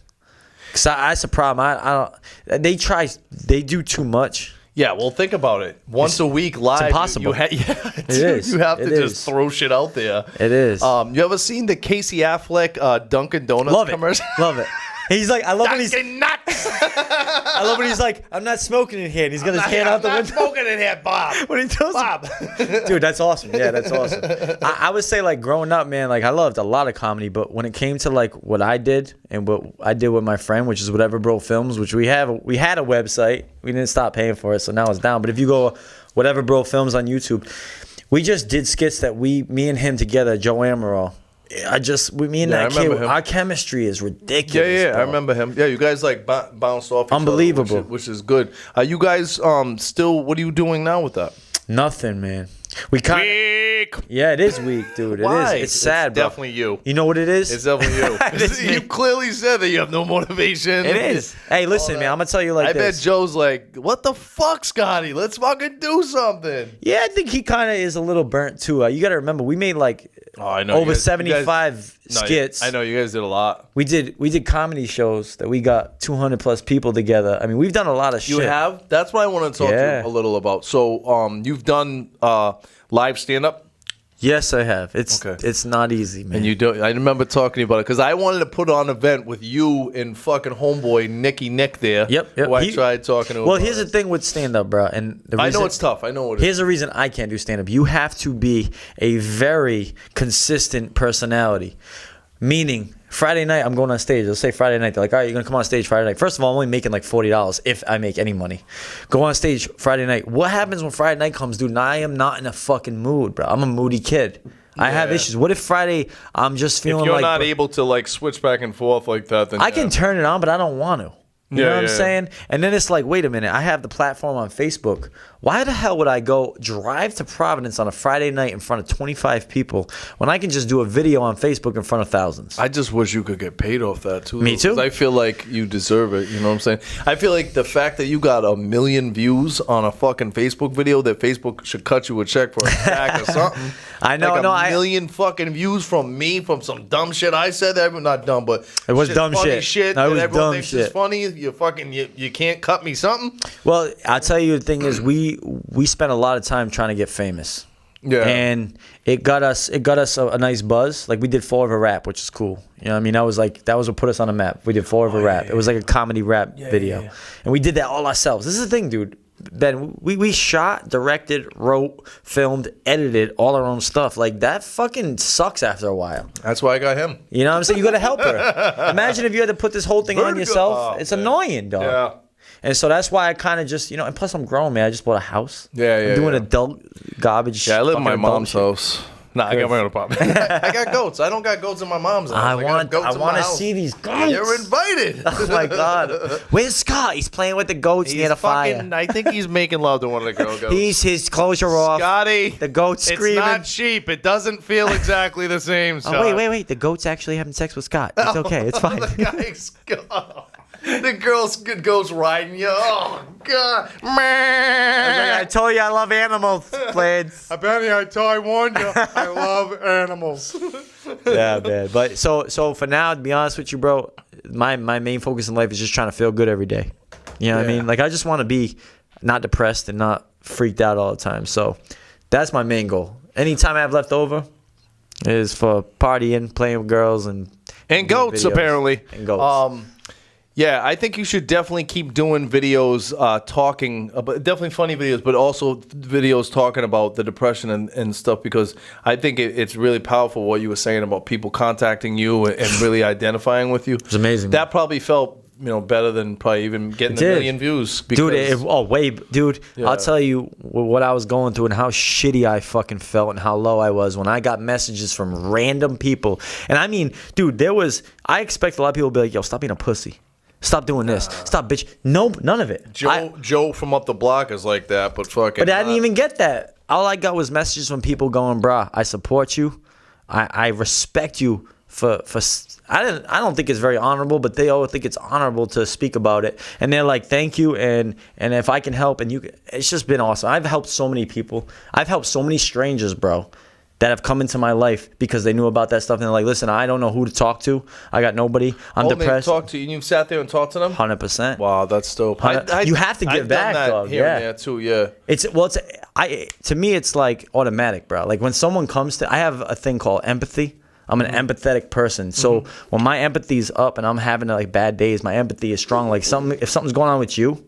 Cause that's the problem. I don't. They do too much. Yeah, well, think about it. Once a week live. It's impossible. It is. You have to It just is. throw shit out there. It is. You ever seen the Casey Affleck Dunkin' Donuts Love it. commercial? Love it. He's like, I love when he's. Dunkin' Nuts. I love when he's like, I'm not smoking in here. And he's got his hand out the I'm not window. smoking in here, Bob. When he tells Bob. Dude, that's awesome. Yeah, that's awesome. I would say like growing up, man, like I loved a lot of comedy, but when it came to like what I did and what I did with my friend, which is Whatever Bro Films, which we had a website. We didn't stop paying for it, so now it's down. But if you go Whatever Bro Films on YouTube, we just did skits that me and him together, Joe Amaral. Me and that kid, our chemistry is ridiculous. Yeah, bro. I remember him. Yeah, you guys like bounced off each Unbelievable. other, which is good. You guys still, what are you doing now with that? Nothing, man. We kind Weak. Yeah, it is weak, dude. It Why? is. It's sad, bro. Definitely you. You know what it is? It's definitely It is you. me. You clearly said that you have no motivation. It is. Hey, listen, man. I'm gonna tell you like I this. bet Joe's like, what the fuck, Scottie? Let's fucking do something. Yeah, I think he kind of is a little burnt too. You got to remember, we made like I know. over 75 skits. I know you guys did a lot. We did comedy shows that we got 200 plus people together. I mean, we've done a lot of shit. You have? That's what I want to talk to Yeah. you a little about. So, you've done live stand-up? Yes, I have. Okay. It's not easy, man. And you do. I remember talking to you about it because I wanted to put on an event with you and fucking homeboy Nick there. Yep. Who I tried talking to. Well, about here's the it. thing with stand up, bro. And the I reason, know it's tough. I know what it is. Here's the reason I can't do stand up. You have to be a very consistent personality. Meaning, Friday night, I'm going on stage. Let's say Friday night. They're like, all right, you're going to come on stage Friday night. First of all, I'm only making like $40 if I make any money. Go on stage Friday night. What happens when Friday night comes, dude? And I am not in a fucking mood, bro. I'm a moody kid. I have issues. What if Friday I'm just feeling If you're like not able to like switch back and forth like that, then I can turn it on, but I don't want to. You know what I'm yeah. saying? And then it's like, wait a minute, I have the platform on Facebook. Why the hell would I go drive to Providence on a Friday night in front of 25 people when I can just do a video on Facebook in front of thousands? I just wish you could get paid off that too. Me too. 'Cause I feel like you deserve it. You know what I'm saying? I feel like the fact that you got 1 million views on a fucking Facebook video, that Facebook should cut you a check for a stack or something. I know, like no, a million fucking views from me from some dumb shit I said. That not dumb, but It was dumb funny shit. No, it that was everyone dumb thinks shit. is funny. You fucking you can't cut me something. Well, I'll tell you the thing is we spent a lot of time trying to get famous. Yeah. And it got us a nice buzz. Like we did Forever Rap, which is cool. You know what I mean? That was what put us on the map. We did Forever Rap. It was like a comedy rap video. yeah. And we did that all ourselves. This is the thing, dude. Ben, we shot, directed, wrote, filmed, edited all our own stuff. Like that fucking sucks after a while. That's why I got him. You know what I'm saying? You got to help her. Imagine if you had to put this whole thing on Vertigo. yourself. Oh, It's man. annoying, dog. Yeah. And so that's why I kind of just, and plus I'm grown, man. I just bought a house. Yeah, I'm doing yeah. adult garbage. Yeah, I live in my fucking adult mom's shit. house. Nah, I got my own apartment. I got goats. I don't got goats in my mom's house. I got goats want in my to house. see these goats. You're invited. Oh my god. Where's Scott? He's playing with the goats near the fire. I think he's making love to one of the girl goats. He's his clothes are off. Scottie. The goat's screaming. It's not cheap. It doesn't feel exactly the same. Scott. Oh wait. The goat's actually having sex with Scott. It's okay. It's fine. The guy's the girl's goes riding you. Oh god. I told you I love animals, Bladez. Benny, I warned you. I love animals. Yeah, man. But so for now, to be honest with you, bro, my main focus in life is just trying to feel good every day. You know what I mean? Like I just want to be not depressed and not freaked out all the time. So that's my main goal. Any time I have left over is for partying, playing with girls, and And goats, videos. apparently. And goats. Yeah, I think you should definitely keep doing videos talking about, definitely funny videos, but also videos talking about the depression and stuff, because I think it's really powerful what you were saying about people contacting you and really identifying with you. It's amazing. That probably felt better than probably even getting a million views. Dude, I'll tell you what I was going through and how shitty I fucking felt and how low I was when I got messages from random people. And I mean, dude, I expect a lot of people to be like, yo, stop being a pussy. Stop doing this. Stop, bitch. No, none of it. Joe from up the block is like that, but fucking. But I didn't even get that. All I got was messages from people going, bruh, I support you. I respect you for I don't think it's very honorable, but they all think it's honorable to speak about it. And they're like, thank you, and if I can help, it's just been awesome. I've helped so many people. I've helped so many strangers, bro, that have come into my life because they knew about that stuff. And they're like, listen, I don't know who to talk to. I got nobody. I'm depressed. They talk to you and you've sat there and talked to them? 100%. Wow, that's dope. You have to give back, dog. Here and there too, yeah. To me, it's like automatic, bro. Like when someone comes to, I have a thing called empathy. I'm an empathetic person. So when my empathy is up and I'm having like bad days, my empathy is strong. Like if something's going on with you,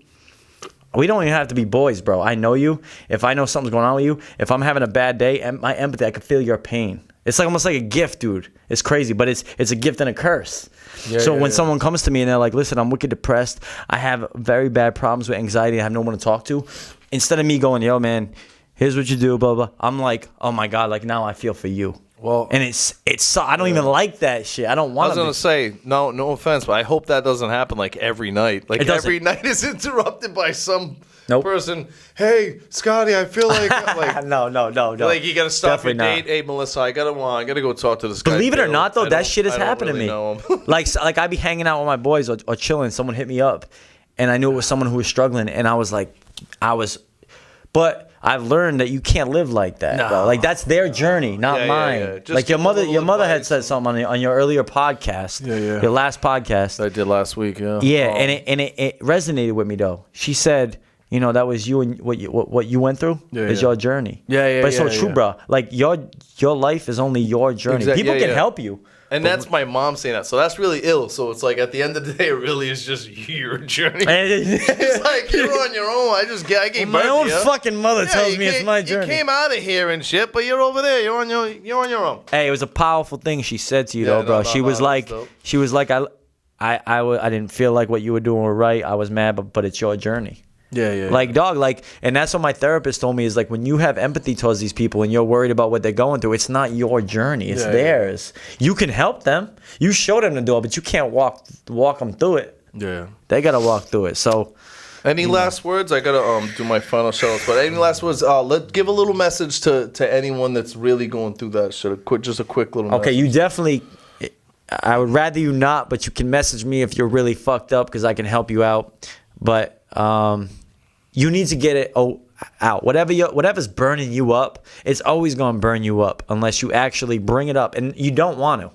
we don't even have to be boys, bro. I know you. If I know something's going on with you, if I'm having a bad day, and my empathy, I can feel your pain. It's like almost like a gift, dude. It's crazy, but it's a gift and a curse. When someone comes to me and they're like, listen, I'm wicked depressed. I have very bad problems with anxiety. I have no one to talk to. Instead of me going, yo, man, here's what you do, blah, blah. I'm like, oh my God, like now I feel for you. Well, and it's I don't even like that shit. I don't want to. I was gonna say no offense, but I hope that doesn't happen like every night. Like every night is interrupted by some person. Hey, Scottie, I feel like no. Like you gotta stop your date. Hey, Melissa, I gotta go talk to this guy. Believe it or not, though, that shit has happened to me. like I be hanging out with my boys or chilling. Someone hit me up, and I knew it was someone who was struggling, and I was like, but I've learned that you can't live like that, bro. Like that's their journey, not mine. Yeah. Like your mother had said something on your earlier podcast, your last podcast. I did last week, yeah. Yeah, and it resonated with me though. She said, that was you and what you went through is your journey. Yeah. But it's so true, bro. Like your life is only your journey. Exactly. People can help you. And that's my mom saying that. So that's really ill. So it's like at the end of the day, it really is just your journey. It's like you're on your own. I gave birth my own to you. fucking mother tells me it's my journey. You came out of here and shit, but you're over there. You're on your own. Hey, it was a powerful thing she said to you though, bro. She was like, I didn't feel like what you were doing were right. I was mad, but it's your journey. Yeah. Like, dog, and that's what my therapist told me is like when you have empathy towards these people and you're worried about what they're going through, it's not your journey, it's theirs. You can help them. You show them the door, but you can't walk them through it. Yeah. They got to walk through it. So, any last words? I got to do my final shout-outs, but any last words? Let's give a little message to anyone that's really going through that shit. Just a quick little message. Okay, you definitely, I would rather you not, but you can message me if you're really fucked up because I can help you out. But, you need to get it out. Whatever's burning you up, it's always going to burn you up unless you actually bring it up. And you don't want to.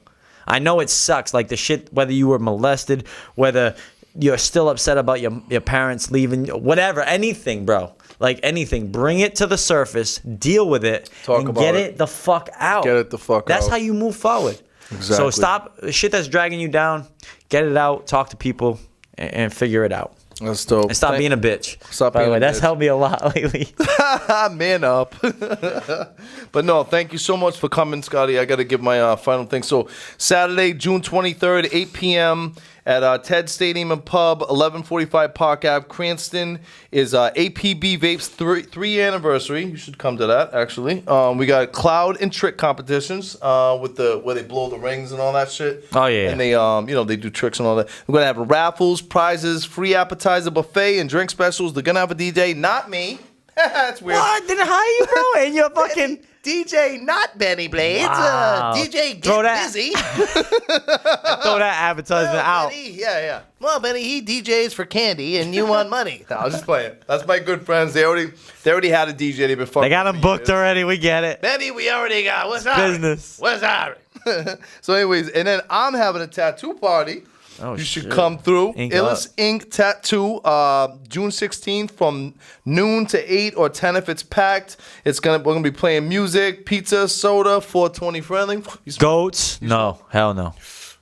I know it sucks. Like the shit, whether you were molested, whether you're still upset about your parents leaving, whatever, anything, bro. Like anything. Bring it to the surface, deal with it, and get it the fuck out. Get it the fuck out. That's how you move forward. Exactly. So stop shit that's dragging you down. Get it out. Talk to people and figure it out. That's dope. And stop being a bitch. Stop By being the way, a that's bitch. helped me a lot lately. Man up. But no, thank you so much for coming, Scottie. I got to give my final thing. So Saturday, June 23rd, 8 p.m. at Ted Stadium and Pub, 1145 Park Ave, Cranston, is APB Vape's 3 anniversary. You should come to that, actually. We got cloud and trick competitions with where they blow the rings and all that shit. Oh, yeah. And they they do tricks and all that. We're going to have raffles, prizes, free appetizer buffet, and drink specials. They're going to have a DJ, not me. That's weird. What? Didn't hire you, bro? And you're fucking... DJ, not Benny Blades. Wow. DJ, Throw get that. busy. Throw that advertisement out. Benny, yeah. Well, Benny, he DJs for candy, and you want money. No, I'll just play it. That's my good friends. They already had a DJ. They've been fucking. They got him booked already. We get it. Benny, we already got. What's up? Business. What's up? So, anyways, and then I'm having a tattoo party. Oh, you should shit. come through. Ink Illis up. Ink Tattoo, June 16th from noon to 8 or 10 if it's packed. We're gonna be playing music, pizza, soda, 420 friendly. Goats? No. Hell no.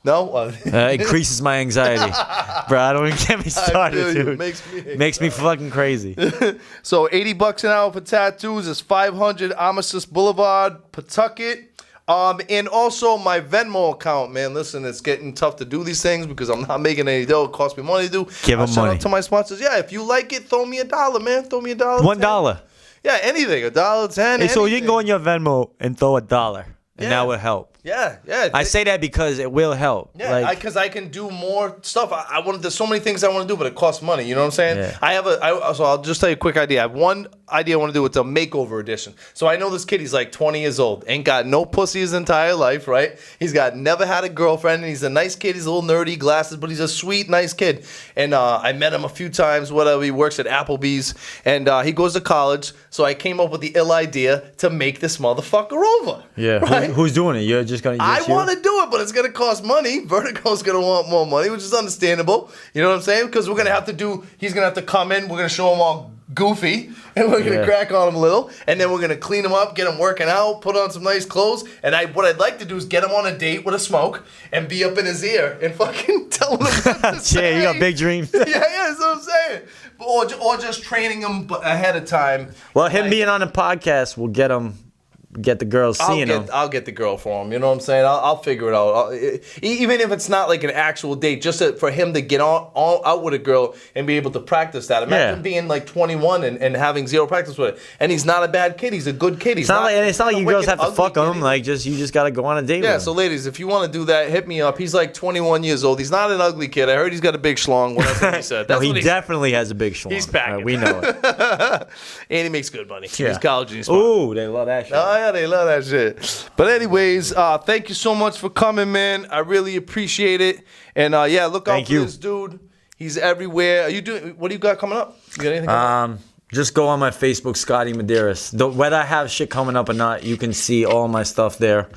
No? Increases my anxiety. Bro, I don't even get me started, feel you. dude. Makes me fucking crazy. So $80 an hour for tattoos is 500 Armistice Boulevard, Pawtucket. And also my Venmo account, man. Listen, it's getting tough to do these things because I'm not making any dough. It costs me money to do. Give them Shout money. out to my sponsors. Yeah, if you like it, throw me $1, man. Throw me $1. $1. Yeah, anything. $1, 10. Hey, so you can anything. go on your Venmo and throw $1, and Yeah. that will help. Yeah. I say that because it will help. Yeah, because I can do more stuff. I want. There's so many things I want to do, but it costs money. You know what I'm saying? Yeah. So I'll just tell you a quick idea. I have one idea I want to do with the makeover edition. So I know this kid. He's like 20 years old, ain't got no pussy his entire life, right? He's never had a girlfriend, and he's a nice kid. He's a little nerdy, glasses, but he's a sweet, nice kid. And I met him a few times. Whatever. He works at Applebee's, and he goes to college. So I came up with the ill idea to make this motherfucker over. Yeah. Right? Who's doing it? You're just gonna. I want to do it, but it's going to cost money. Vertigo's going to want more money, which is understandable. You know what I'm saying? Because we're going to have to he's going to have to come in. We're going to show him all goofy, and we're going to crack on him a little. And then we're going to clean him up, get him working out, put on some nice clothes. And what I'd like to do is get him on a date with a smoke and be up in his ear and fucking tell him what to say. Yeah, you got big dreams. Yeah, that's what I'm saying. Or just training him ahead of time. Well, him being on the podcast will get the girls seeing him. I'll get the girl for him. You know what I'm saying? I'll figure it out. Even if it's not like an actual date, just for him to get out with a girl and be able to practice that. Imagine being like 21 and having zero practice with it. And he's not a bad kid. He's a good kid. It's not like you girls have to fuck him. Like you just gotta go on a date with him. Yeah. So ladies, if you want to do that, hit me up. He's like 21 years old. He's not an ugly kid. I heard he's got a big schlong. Whatever he said. No, he definitely has a big schlong. He's packing. We know it. And he makes good money. Yeah. He's college and he's smart. Ooh, they love that shit. Oh yeah, they love that shit. But anyways, thank you so much for coming, man. I really appreciate it. And look out for this dude. He's everywhere. What do you got coming up? You got anything coming up? Just go on my Facebook, Scottie Medeiros. Whether I have shit coming up or not, you can see all my stuff there.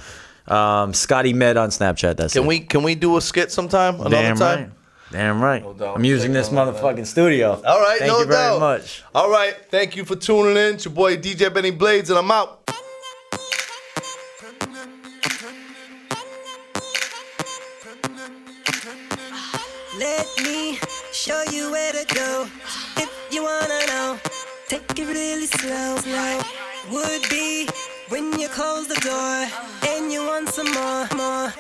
Scottie Med on Snapchat. That's it. Can we do a skit sometime? Another time? Right. Damn right. No doubt. I'm using this motherfucking studio. All right, Thank you very much. All right, thank you for tuning in. It's your boy DJ Benny Bladez, and I'm out. Let me show you where to go. If you wanna know, take it really slow. Would be when you close the door and you want some more.